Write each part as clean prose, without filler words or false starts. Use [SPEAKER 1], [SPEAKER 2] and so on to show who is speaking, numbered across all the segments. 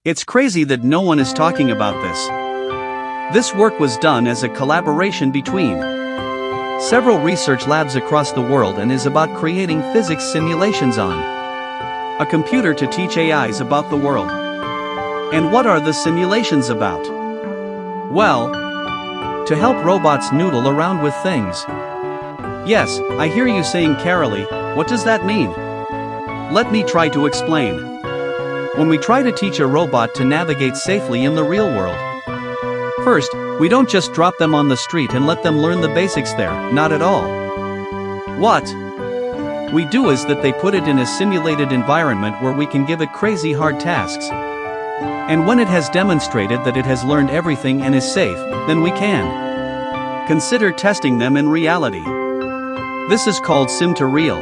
[SPEAKER 1] It's crazy that no one is talking about this. This work was done as a collaboration between several research labs across the world and is about creating physics simulations on a computer to teach AIs about the world. And what are the simulations about? Well, to help robots noodle around with things. Yes, I hear you saying, Carolee, what does that mean? Let me try to explain. When we try to teach a robot to navigate safely in the real world, first, we don't just drop them on the street and let them learn the basics there, not at all. What we do is that they put it in a simulated environment where we can give it crazy hard tasks. And when it has demonstrated that it has learned everything and is safe, then we can consider testing them in reality. This is called sim to real.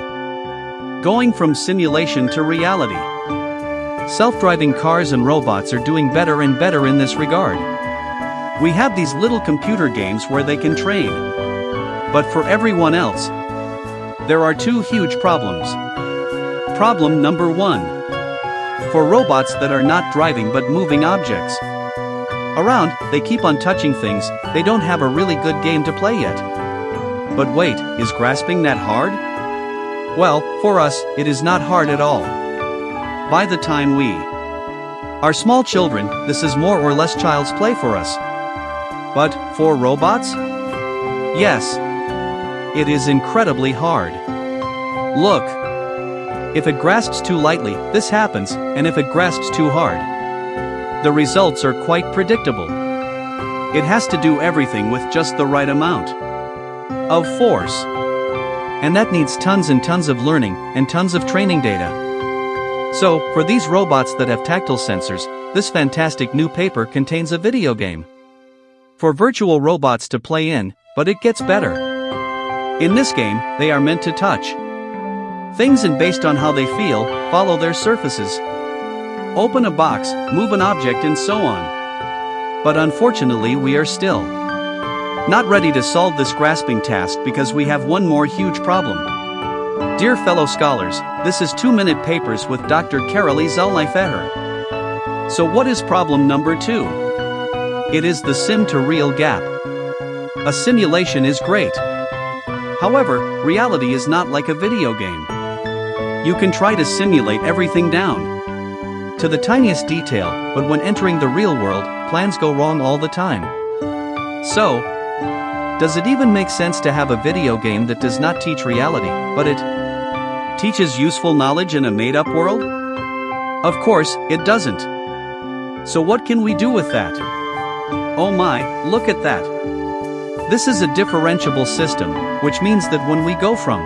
[SPEAKER 1] Going from simulation to reality. Self-driving cars and robots are doing better and better in this regard. We have these little computer games where they can train. But for everyone else, there are two huge problems. Problem number one. For robots that are not driving but moving objects around, they keep on touching things, they don't have a really good game to play yet. But wait, is grasping that hard? Well, for us, it is not hard at all. By the time we are small children, this is more or less child's play for us. But for robots? Yes. It is incredibly hard. Look. If it grasps too lightly, this happens, and if it grasps too hard, the results are quite predictable. It has to do everything with just the right amount of force. And that needs tons and tons of learning, and tons of training data. So, for these robots that have tactile sensors, this fantastic new paper contains a video game for virtual robots to play in, but it gets better. In this game, they are meant to touch things and based on how they feel, follow their surfaces. Open a box, move an object and so on. But unfortunately we are still not ready to solve this grasping task because we have one more huge problem. Dear fellow scholars, this is 2-minute papers with Dr. Carolee Zellneifer. So what is problem number 2? It is the sim to real gap. A simulation is great. However, reality is not like a video game. You can try to simulate everything down to the tiniest detail, but when entering the real world, plans go wrong all the time. So, does it even make sense to have a video game that does not teach reality, but it teaches useful knowledge in a made-up world? Of course, it doesn't. So what can we do with that? Oh my, look at that. This is a differentiable system, which means that when we go from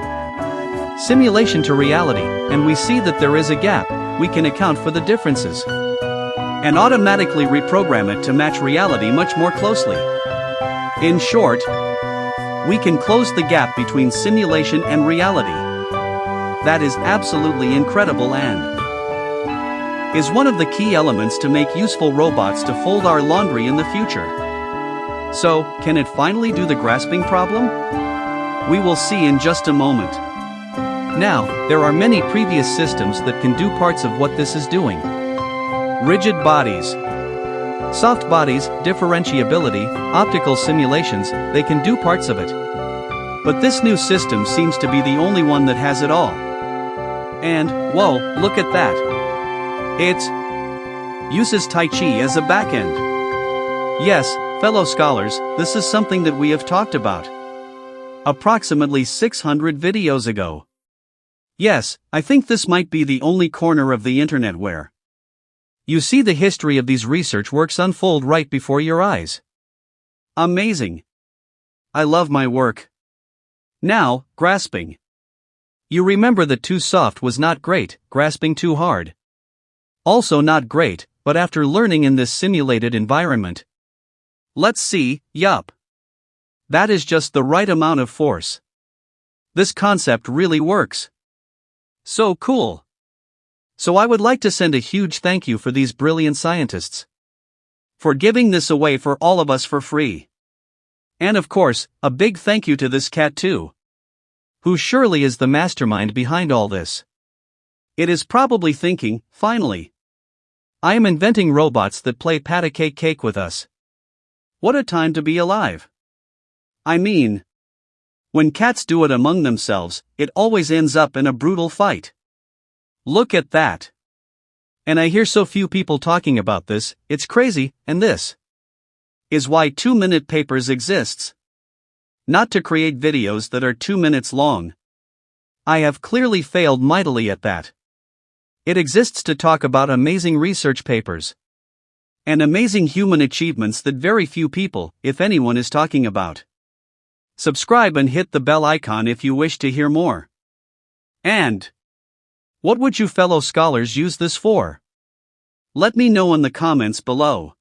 [SPEAKER 1] simulation to reality, and we see that there is a gap, we can account for the differences and automatically reprogram it to match reality much more closely. In short, we can close the gap between simulation and reality. That is absolutely incredible and is one of the key elements to make useful robots to fold our laundry in the future. So, can it finally do the grasping problem? We will see in just a moment. Now, there are many previous systems that can do parts of what this is doing. Rigid bodies, soft bodies, differentiability, optical simulations, they can do parts of it. But this new system seems to be the only one that has it all. And, whoa, look at that. It uses Tai Chi as a backend. Yes, fellow scholars, this is something that we have talked about approximately 600 videos ago. Yes, I think this might be the only corner of the internet where you see the history of these research works unfold right before your eyes. Amazing. I love my work. Now, grasping. You remember that too soft was not great, grasping too hard also not great, but after learning in this simulated environment, let's see, yup. That is just the right amount of force. This concept really works. So cool. So I would like to send a huge thank you for these brilliant scientists for giving this away for all of us for free. And of course, a big thank you to this cat too, who surely is the mastermind behind all this. It is probably thinking, finally, I am inventing robots that play pat-a-cake with us. What a time to be alive. I mean, when cats do it among themselves, it always ends up in a brutal fight. Look at that. And I hear so few people talking about this, it's crazy, and this is why 2-minute papers exists. Not to create videos that are 2 minutes long. I have clearly failed mightily at that. It exists to talk about amazing research papers and amazing human achievements that very few people, if anyone, is talking about. Subscribe and hit the bell icon if you wish to hear more. And what would you fellow scholars use this for? Let me know in the comments below.